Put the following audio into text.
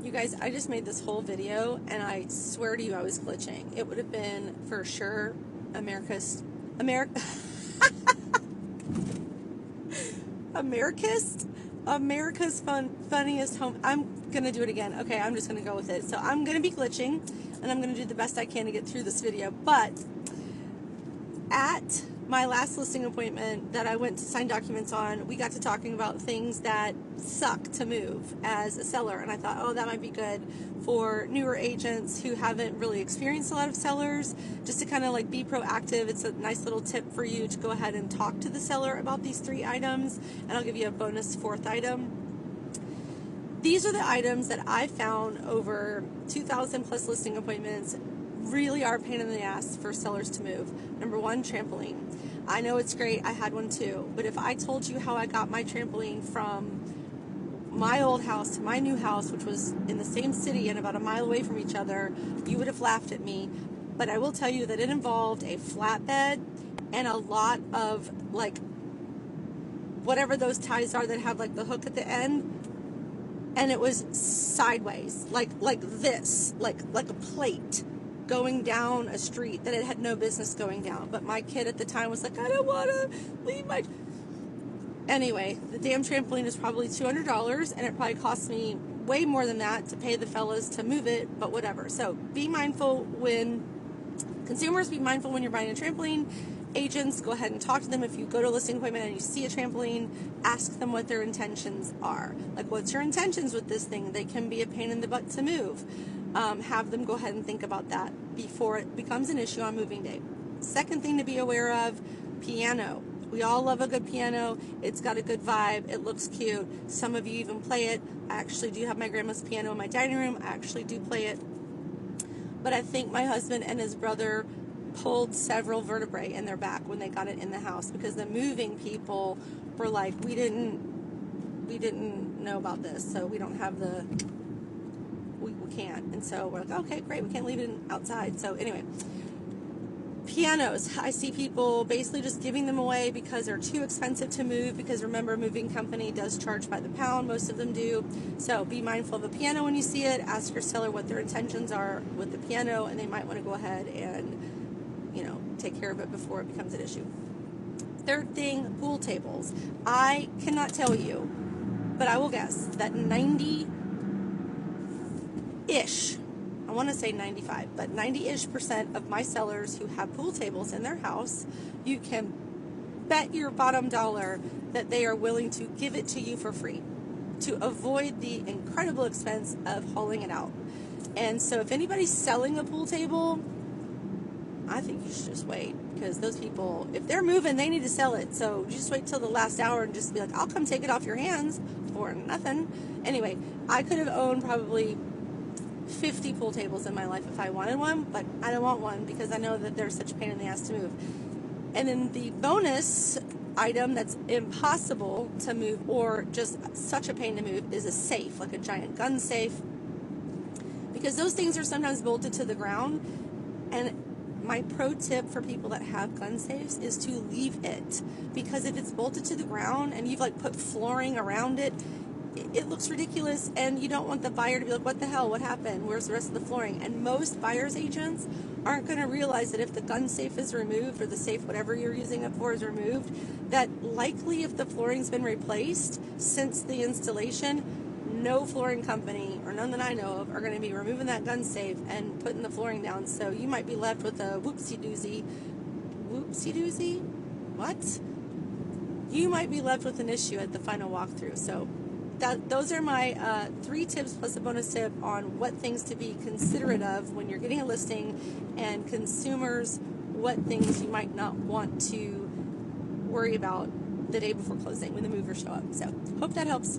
You guys, I just made this whole video, and I swear to you, I was glitching. It would have been, for sure, America's funniest home. I'm going to do it again. Okay, I'm just going to go with it. So I'm going to be glitching, and I'm going to do the best I can to get through this video. But at my last listing appointment that I went to sign documents on, we got to talking about things that suck to move as a seller, and I thought, oh, that might be good for newer agents who haven't really experienced a lot of sellers, just to kind of like be proactive. It's a nice little tip for you to go ahead and talk to the seller about these 3 items, and I'll give you a bonus 4th item. These are the items that I found over 2,000 plus listing appointments really are a pain in the ass for sellers to move. Number 1, trampoline. I know it's great, I had one too, but if I told you how I got my trampoline from my old house to my new house, which was in the same city and about a mile away from each other, you would have laughed at me. But I will tell you that it involved a flatbed and a lot of, like, whatever those ties are that have like the hook at the end, and it was sideways, like this, like a plate going down a street that it had no business going down. But my kid at the time was like, I don't want to leave my... Anyway, the damn trampoline is probably $200, and it probably cost me way more than that to pay the fellas to move it, but whatever. So be mindful when... Consumers, be mindful when you're buying a trampoline. Agents, go ahead and talk to them. If you go to a listing appointment and you see a trampoline, ask them what their intentions are. Like, what's your intentions with this thing? They can be a pain in the butt to move. Have them go ahead and think about that before it becomes an issue on moving day. Second thing to be aware of, piano. We all love a good piano. It's got a good vibe. It looks cute. Some of you even play it. I actually do have my grandma's piano in my dining room. I actually do play it. But I think my husband and his brother pulled several vertebrae in their back when they got it in the house, because the moving people were like, we didn't know about this, so we don't have the... We can't. And so we're like, okay, great, we can't leave it outside. So anyway, pianos. I see people basically just giving them away because they're too expensive to move, because remember, a moving company does charge by the pound. Most of them do. So be mindful of a piano when you see it. Ask your seller what their intentions are with the piano, and they might want to go ahead and, you know, take care of it before it becomes an issue. Third thing, pool tables. I cannot tell you, but I will guess that 90-ish, I want to say 95, but 90-ish% of my sellers who have pool tables in their house, you can bet your bottom dollar that they are willing to give it to you for free to avoid the incredible expense of hauling it out. And so if anybody's selling a pool table, I think you should just wait, because those people, if they're moving, they need to sell it. So just wait till the last hour and just be like, I'll come take it off your hands for nothing. Anyway, I could have owned probably 50 pool tables in my life if I wanted one, but I don't want one because I know that they're such a pain in the ass to move. And then the bonus item that's impossible to move, or just such a pain to move, is a safe, like a giant gun safe, because those things are sometimes bolted to the ground. And my pro tip for people that have gun safes is to leave it, because if it's bolted to the ground and you've like put flooring around it, it looks ridiculous, and you don't want the buyer to be like, what the hell, what happened, where's the rest of the flooring? And most buyer's agents aren't going to realize that if the gun safe is removed, or the safe, whatever you're using it for, is removed, that likely if the flooring's been replaced since the installation, no flooring company, or none that I know of, are going to be removing that gun safe and putting the flooring down. So you might be left with a whoopsie-doozy. Whoopsie-doozy? What? You might be left with an issue at the final walkthrough. So those are my 3 tips plus a bonus tip on what things to be considerate of when you're getting a listing, and consumers, what things you might not want to worry about the day before closing when the movers show up. So hope that helps.